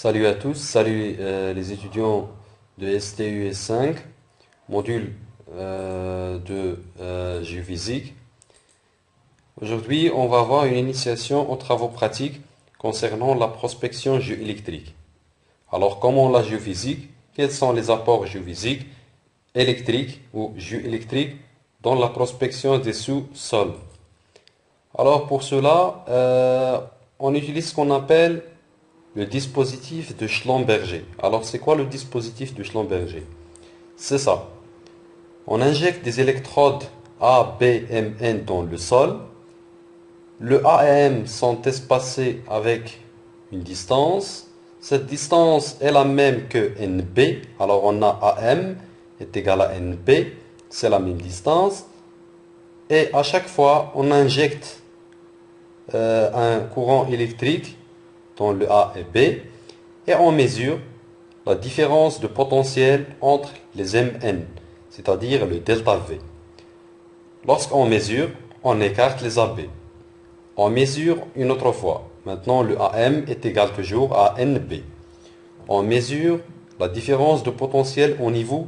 Salut à tous, salut les étudiants de STU S5, module de géophysique. Aujourd'hui, on va voir une initiation aux travaux pratiques concernant la prospection géoélectrique. Alors, comment la géophysique? Quels sont les apports géophysiques, électriques ou géoélectriques dans la prospection des sous-sols? Alors, pour cela, on utilise ce qu'on appelle le dispositif de Schlumberger. Alors, c'est quoi le dispositif de Schlumberger? C'est ça. On injecte des électrodes A, B, M, N dans le sol. Le A et M sont espacés avec une distance. Cette distance est la même que NB. Alors, on a AM est égal à NB. C'est la même distance. Et à chaque fois, on injecte un courant électrique dans le A et B, et on mesure la différence de potentiel entre les MN, c'est-à-dire le delta V. Lorsqu'on mesure, on écarte les AB. On mesure une autre fois. Maintenant, le AM est égal toujours à NB. On mesure la différence de potentiel au niveau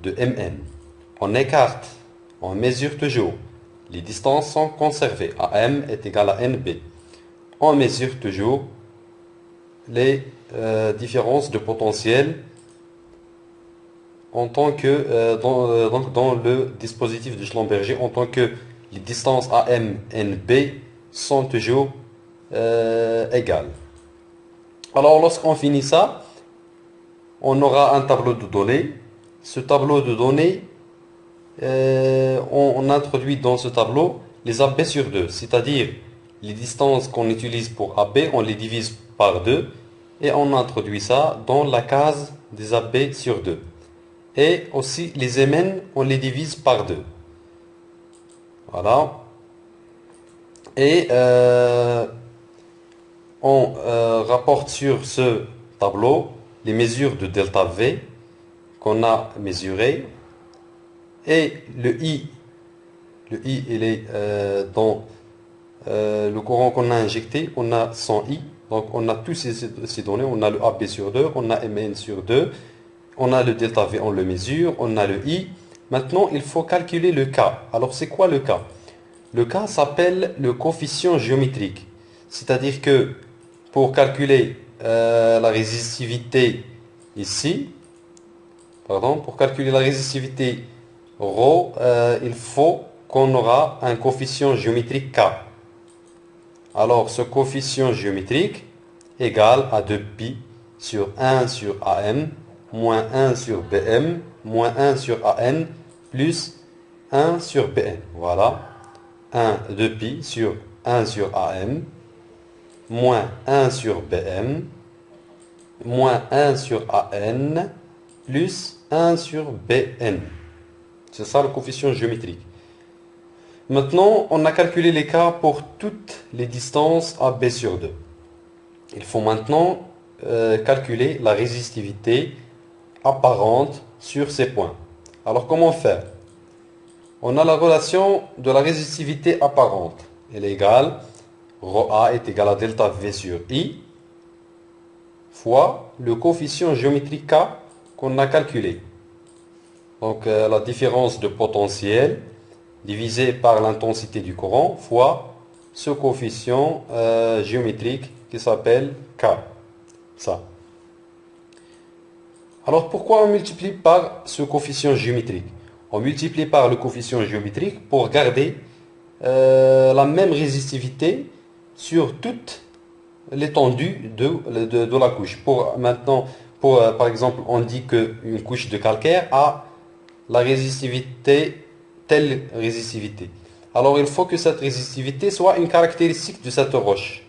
de MN. On écarte, on mesure toujours. Les distances sont conservées. AM est égal à NB. On mesure toujours les différences de potentiel en tant que donc dans le dispositif de Schlumberger, en tant que les distances AM NB sont toujours égales. Alors lorsqu'on finit ça, on aura un tableau de données. Ce tableau de données, on introduit dans ce tableau les AB sur 2, c'est-à-dire les distances qu'on utilise pour AB, on les divise par 2 et on introduit ça dans la case des AB sur 2. Et aussi les MN, on les divise par 2. Voilà. Et on rapporte sur ce tableau les mesures de delta V qu'on a mesurées. Et le I il est dans le courant qu'on a injecté, on a 100 I. Donc on a tous ces données, on a le AB sur 2, on a MN sur 2, on a le delta V, on le mesure, on a le I. Maintenant, il faut calculer le K. Alors c'est quoi le K? Le K s'appelle le coefficient géométrique. C'est-à-dire que pour calculer la résistivité ici, pour calculer la résistivité ρ, il faut qu'on aura un coefficient géométrique K. Alors, ce coefficient géométrique égale à 2pi sur 1 sur AM, moins 1 sur BM, moins 1 sur AN, plus 1 sur BN. Voilà. 2pi sur 1 sur AM, moins 1 sur BM, moins 1 sur AN, plus 1 sur BN. C'est ça le coefficient géométrique. Maintenant, on a calculé les cas pour toutes les distances AB sur 2. Il faut maintenant calculer la résistivité apparente sur ces points. Alors, comment faire? On a la relation de la résistivité apparente. Elle est égale, ρA est égal à delta V sur I, fois le coefficient géométrique K qu'on a calculé. Donc, la différence de potentiel divisé par l'intensité du courant fois ce coefficient géométrique qui s'appelle K. Ça. Alors pourquoi on multiplie par ce coefficient géométrique? On multiplie par le coefficient géométrique pour garder la même résistivité sur toute l'étendue de la couche. Par exemple, on dit qu'une couche de calcaire a la résistivité, telle résistivité. Alors, il faut que cette résistivité soit une caractéristique de cette roche.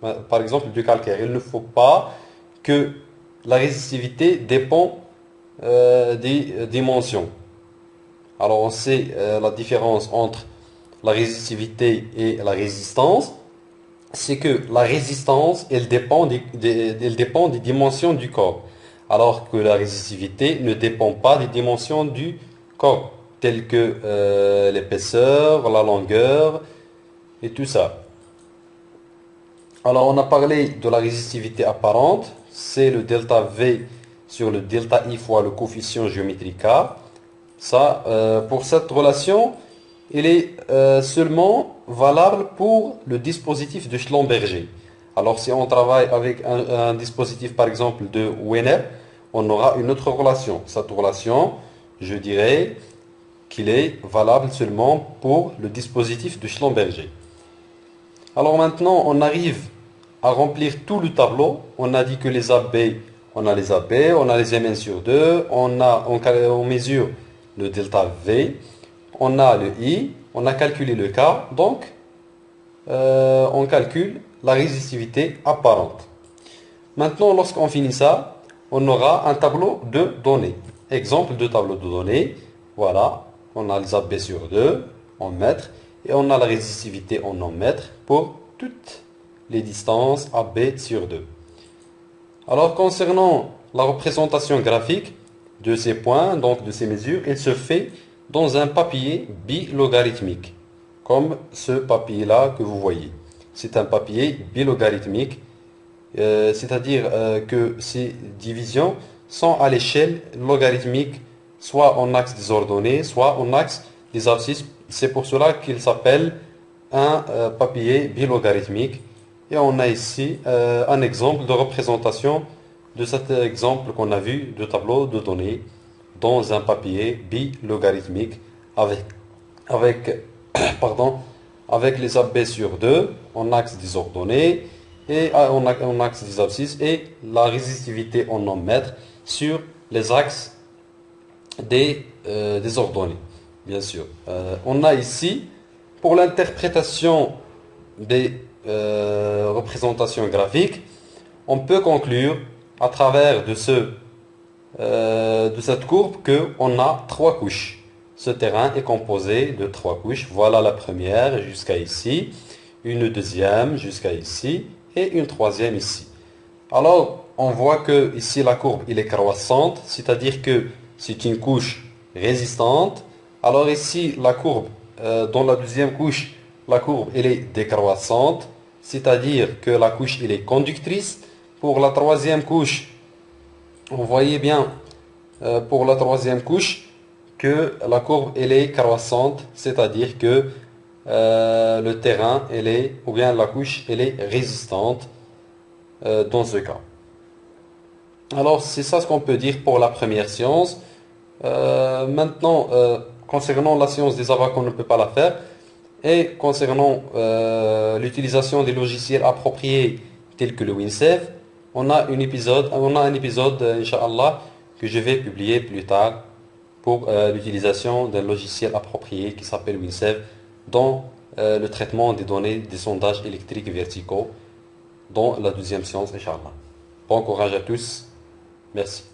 Par exemple, du calcaire. Il ne faut pas que la résistivité dépend des dimensions. Alors, on sait la différence entre la résistivité et la résistance. C'est que la résistance, elle dépend des dimensions du corps. Alors que la résistivité ne dépend pas des dimensions du corps, telles que l'épaisseur, la longueur et tout ça. Alors on a parlé de la résistivité apparente, c'est le delta V sur le delta I fois le coefficient géométrique K. Ça, pour cette relation, il est seulement valable pour le dispositif de Schlumberger. Alors si on travaille avec un dispositif par exemple de Wiener, on aura une autre relation. Cette relation, je dirais qu'il est valable seulement pour le dispositif de Schlumberger. Alors maintenant, on arrive à remplir tout le tableau. On a dit que les AB, on a les AB, on a les Mn sur 2, on mesure le delta V, on a le I, on a calculé le K, donc on calcule la résistivité apparente. Maintenant, lorsqu'on finit ça, on aura un tableau de données. Exemple de tableau de données. Voilà, on a les AB sur 2 en mètres et on a la résistivité en mètres pour toutes les distances AB sur 2. Alors, concernant la représentation graphique de ces points, donc de ces mesures, elle se fait dans un papier bilogarithmique, comme ce papier-là que vous voyez. C'est un papier bilogarithmique, c'est-à-dire que ces divisions sont à l'échelle logarithmique, soit en axe des ordonnées, soit en axe des abscisses. C'est pour cela qu'il s'appelle un papier bilogarithmique. Et on a ici un exemple de représentation de cet exemple qu'on a vu de tableau de données dans un papier bilogarithmique avec les AB sur 2 en axe des ordonnées et en axe des abscisses et la résistivité en mètres sur les axes des ordonnées, bien sûr. On a ici, pour l'interprétation des représentations graphiques, on peut conclure à travers de cette courbe qu'on a 3 couches. Ce terrain est composé de 3 couches. Voilà la première jusqu'à ici, une deuxième jusqu'à ici et une troisième ici. Alors, on voit que ici la courbe il est croissante, c'est-à-dire que c'est une couche résistante. Alors ici la courbe, dans la deuxième couche, la courbe elle est décroissante, c'est-à-dire que la couche elle est conductrice. Pour la troisième couche, on voyait bien pour la troisième couche que la courbe elle est croissante, c'est-à-dire que le terrain elle est, ou bien la couche elle est résistante dans ce cas. Alors c'est ça ce qu'on peut dire pour la première science. Maintenant, concernant la science des abacs, on ne peut pas la faire. Et concernant l'utilisation des logiciels appropriés tels que le WinSave, on a un épisode, Inch'Allah, que je vais publier plus tard pour l'utilisation d'un logiciel approprié qui s'appelle WinSave dans le traitement des données des sondages électriques verticaux dans la deuxième science, Inch'Allah. Bon courage à tous. Merci.